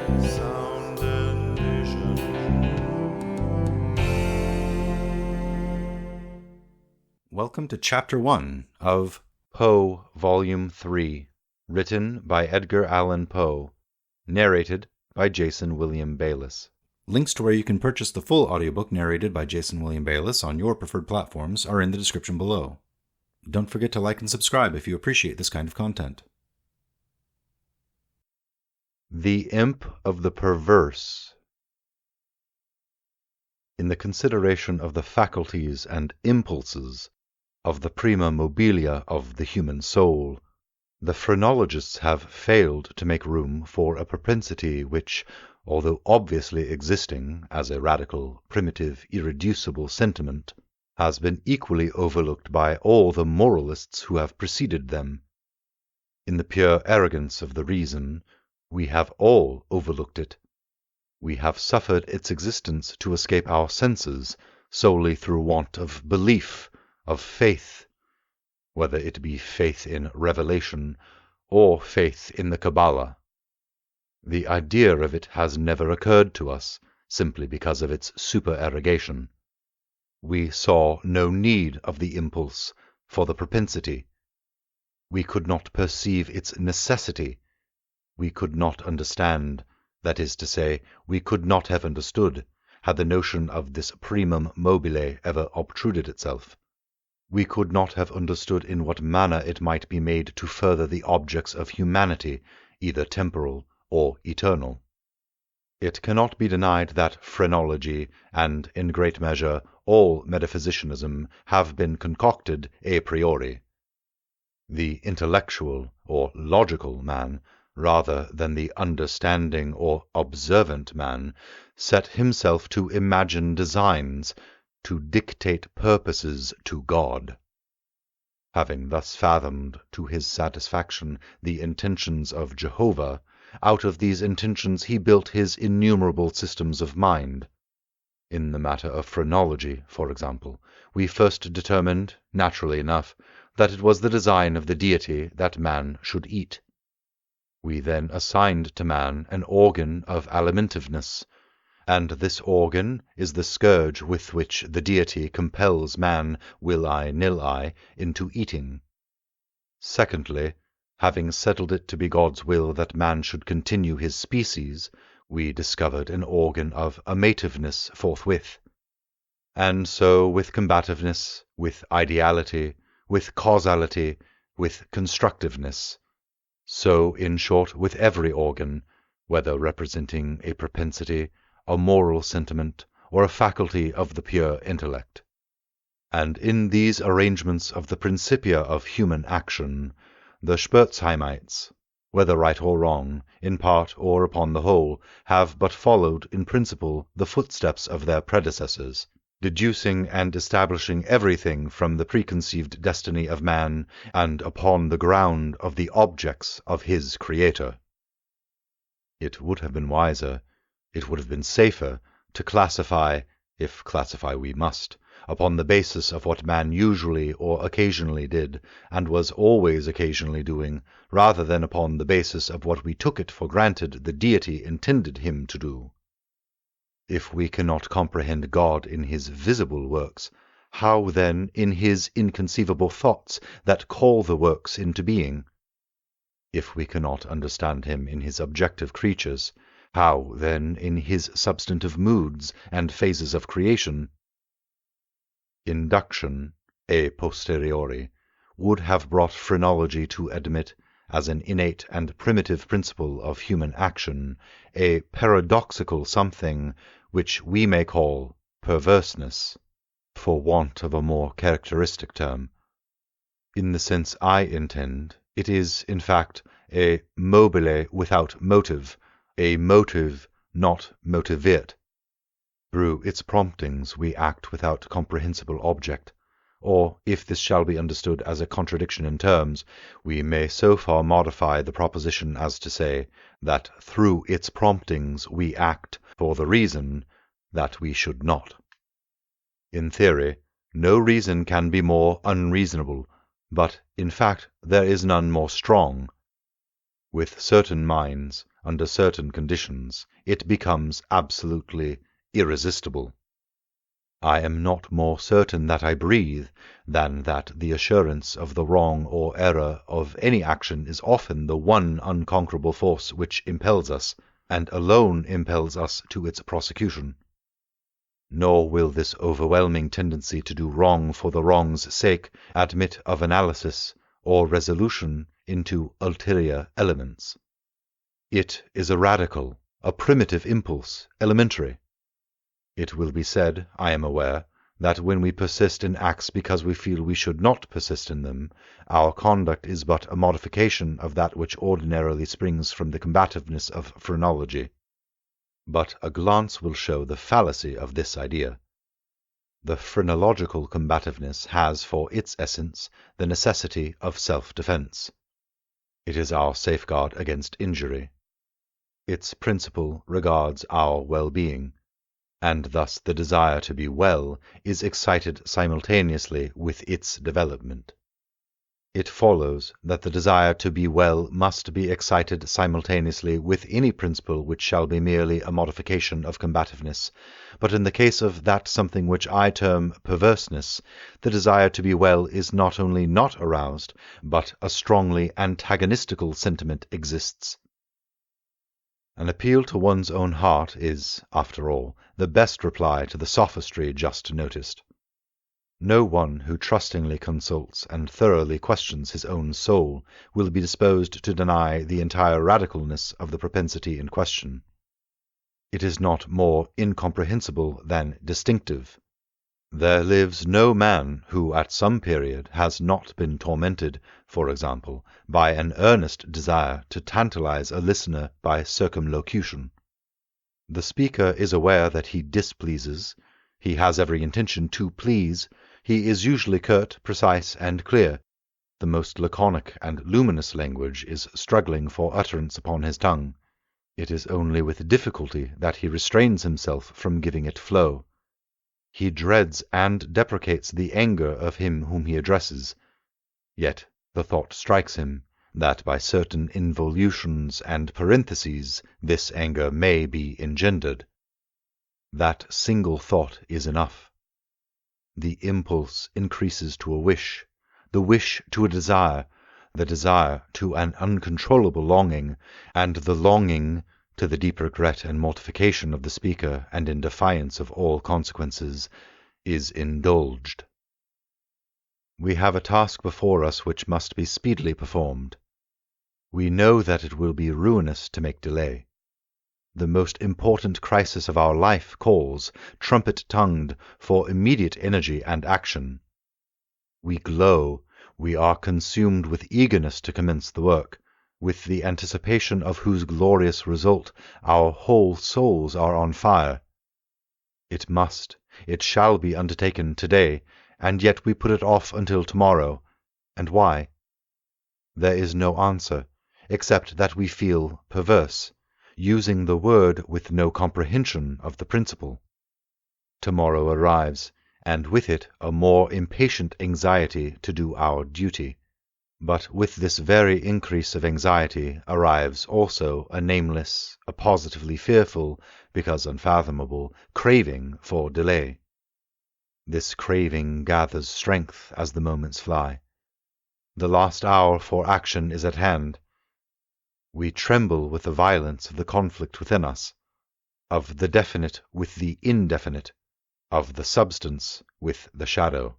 Sound Envision. Welcome to Chapter 1 of Poe, Volume 3, written by Edgar Allan Poe, narrated by Jason William Bayless. Links to where you can purchase the full audiobook narrated by Jason William Bayless on your preferred platforms are in the description below. Don't forget to like and subscribe if you appreciate this kind of content. The Imp of the Perverse. In the consideration of the faculties and impulses of the prima mobilia of the human soul, the phrenologists have failed to make room for a propensity which, although obviously existing as a radical, primitive, irreducible sentiment, has been equally overlooked by all the moralists who have preceded them. In the pure arrogance of the reason, we have all overlooked it. We have suffered its existence to escape our senses solely through want of belief, of faith, whether it be faith in revelation or faith in the Kabbalah. The idea of it has never occurred to us, simply because of its supererogation. We saw no need of the impulse for the propensity. We could not perceive its necessity. We could not understand, that is to say, we could not have understood, had the notion of this primum mobile ever obtruded itself. We could not have understood in what manner it might be made to further the objects of humanity, either temporal or eternal. It cannot be denied that phrenology, and, in great measure, all metaphysicianism, have been concocted a priori. The intellectual or logical man, rather than the understanding or observant man, set himself to imagine designs, to dictate purposes to God. Having thus fathomed to his satisfaction the intentions of Jehovah, out of these intentions he built his innumerable systems of mind. In the matter of phrenology, for example, we first determined, naturally enough, that it was the design of the deity that man should eat. We then assigned to man an organ of alimentiveness, and this organ is the scourge with which the deity compels man, will I, nil I, into eating. Secondly, having settled it to be God's will that man should continue his species, we discovered an organ of amativeness forthwith. And so with combativeness, with ideality, with causality, with constructiveness. So, in short, with every organ, whether representing a propensity, a moral sentiment, or a faculty of the pure intellect. And in these arrangements of the principia of human action, the Spurzheimites, whether right or wrong, in part or upon the whole, have but followed in principle the footsteps of their predecessors, deducing and establishing everything from the preconceived destiny of man and upon the ground of the objects of his Creator. It would have been wiser, it would have been safer, to classify, if classify we must, upon the basis of what man usually or occasionally did, and was always occasionally doing, rather than upon the basis of what we took it for granted the deity intended him to do. If we cannot comprehend God in his visible works, how then in his inconceivable thoughts that call the works into being? If we cannot understand him in his objective creatures, how then in his substantive moods and phases of creation? Induction, a posteriori, would have brought phrenology to admit, as an innate and primitive principle of human action, a paradoxical something which we may call perverseness, for want of a more characteristic term. In the sense I intend, it is, in fact, a mobile without motive, a motive not motiviert. Through its promptings we act without comprehensible object, or, if this shall be understood as a contradiction in terms, we may so far modify the proposition as to say that through its promptings we act for the reason that we should not. In theory, no reason can be more unreasonable, but, in fact, there is none more strong. With certain minds, under certain conditions, it becomes absolutely irresistible. I am not more certain that I breathe than that the assurance of the wrong or error of any action is often the one unconquerable force which impels us, and alone impels us to its prosecution. Nor will this overwhelming tendency to do wrong for the wrong's sake admit of analysis or resolution into ulterior elements. It is a radical, a primitive impulse, elementary. It will be said, I am aware, that when we persist in acts because we feel we should not persist in them, our conduct is but a modification of that which ordinarily springs from the combativeness of phrenology. But a glance will show the fallacy of this idea. The phrenological combativeness has for its essence the necessity of self-defense. It is our safeguard against injury. Its principle regards our well-being, and thus the desire to be well is excited simultaneously with its development. It follows that the desire to be well must be excited simultaneously with any principle which shall be merely a modification of combativeness, but in the case of that something which I term perverseness, the desire to be well is not only not aroused, but a strongly antagonistical sentiment exists. An appeal to one's own heart is, after all, the best reply to the sophistry just noticed. No one who trustingly consults and thoroughly questions his own soul will be disposed to deny the entire radicalness of the propensity in question. It is not more incomprehensible than distinctive. There lives no man who at some period has not been tormented, for example, by an earnest desire to tantalize a listener by circumlocution. The speaker is aware that he displeases, he has every intention to please, he is usually curt, precise, and clear. The most laconic and luminous language is struggling for utterance upon his tongue. It is only with difficulty that he restrains himself from giving it flow. He dreads and deprecates the anger of him whom he addresses. Yet the thought strikes him that by certain involutions and parentheses this anger may be engendered. That single thought is enough. The impulse increases to a wish, the wish to a desire, the desire to an uncontrollable longing, and the longing, to the deep regret and mortification of the speaker and in defiance of all consequences, is indulged. We have a task before us which must be speedily performed. We know that it will be ruinous to make delay. The most important crisis of our life calls, trumpet-tongued, for immediate energy and action. We glow, we are consumed with eagerness to commence the work, with the anticipation of whose glorious result our whole souls are on fire. It must, it shall be undertaken today, and yet we put it off until tomorrow. And why? There is no answer, except that we feel perverse, using the word with no comprehension of the principle. Tomorrow arrives, and with it a more impatient anxiety to do our duty. But with this very increase of anxiety arrives also a nameless, a positively fearful, because unfathomable, craving for delay. This craving gathers strength as the moments fly. The last hour for action is at hand. We tremble with the violence of the conflict within us, of the definite with the indefinite, of the substance with the shadow.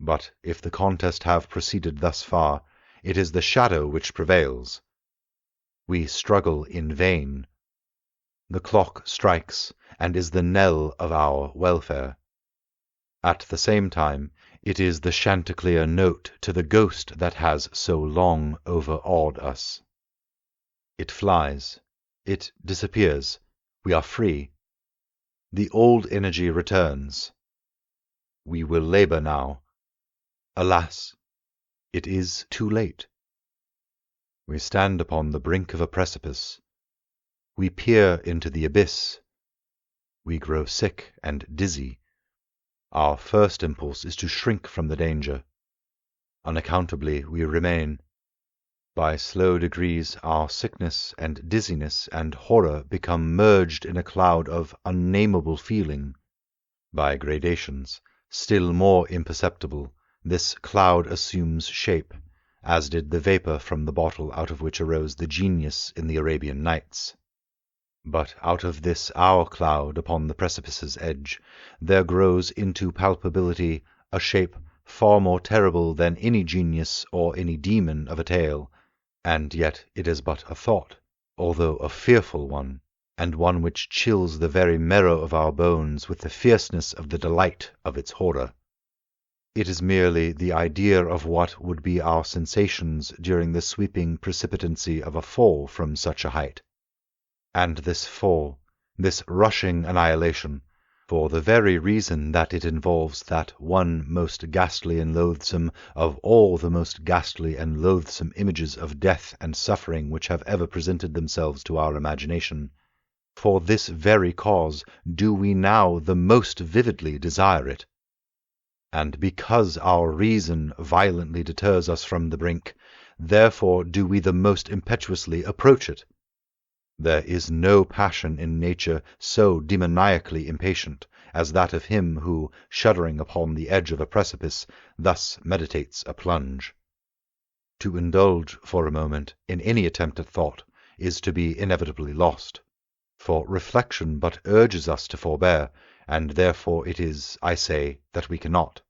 But if the contest have proceeded thus far, it is the shadow which prevails. We struggle in vain. The clock strikes, and is the knell of our welfare. At the same time, it is the chanticleer note to the ghost that has so long overawed us. It flies, it disappears, we are free. The old energy returns. We will labor now. Alas, it is too late. We stand upon the brink of a precipice. We peer into the abyss. We grow sick and dizzy. Our first impulse is to shrink from the danger. Unaccountably we remain. By slow degrees our sickness and dizziness and horror become merged in a cloud of unnameable feeling. By gradations, still more imperceptible, this cloud assumes shape, as did the vapour from the bottle out of which arose the genius in the Arabian Nights. But out of this our cloud upon the precipice's edge there grows into palpability a shape far more terrible than any genius or any demon of a tale, and yet it is but a thought, although a fearful one, and one which chills the very marrow of our bones with the fierceness of the delight of its horror. It is merely the idea of what would be our sensations during the sweeping precipitancy of a fall from such a height. And this fall, this rushing annihilation, for the very reason that it involves that one most ghastly and loathsome of all the most ghastly and loathsome images of death and suffering which have ever presented themselves to our imagination, for this very cause do we now the most vividly desire it. And because our reason violently deters us from the brink, therefore do we the most impetuously approach it. There is no passion in nature so demoniacally impatient as that of him who, shuddering upon the edge of a precipice, thus meditates a plunge. To indulge for a moment in any attempt at thought is to be inevitably lost, for reflection but urges us to forbear, and therefore it is, I say, that we cannot.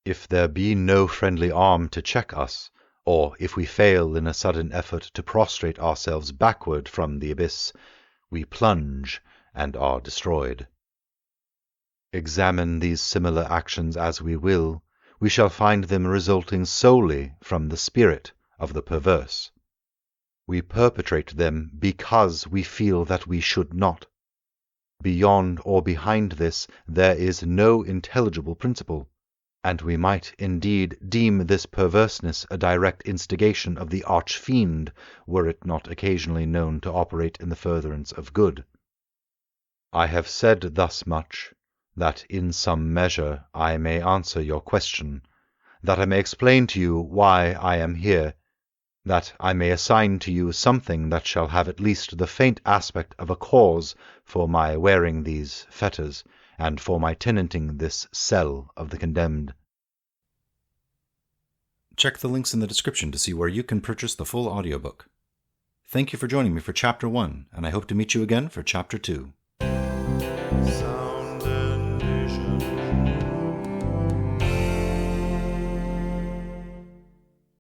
If there be no friendly arm to check us, or if we fail in a sudden effort to prostrate ourselves backward from the abyss, we plunge and are destroyed. Examine these similar actions as we will, we shall find them resulting solely from the spirit of the perverse. We perpetrate them because we feel that we should not. Beyond or behind this there is no intelligible principle, and we might indeed deem this perverseness a direct instigation of the arch-fiend, were it not occasionally known to operate in the furtherance of good. I have said thus much, that in some measure I may answer your question, that I may explain to you why I am here, that I may assign to you something that shall have at least the faint aspect of a cause for my wearing these fetters, and for my tenanting this cell of the condemned. Check the links in the description to see where you can purchase the full audiobook. Thank you for joining me for Chapter 1, and I hope to meet you again for Chapter 2.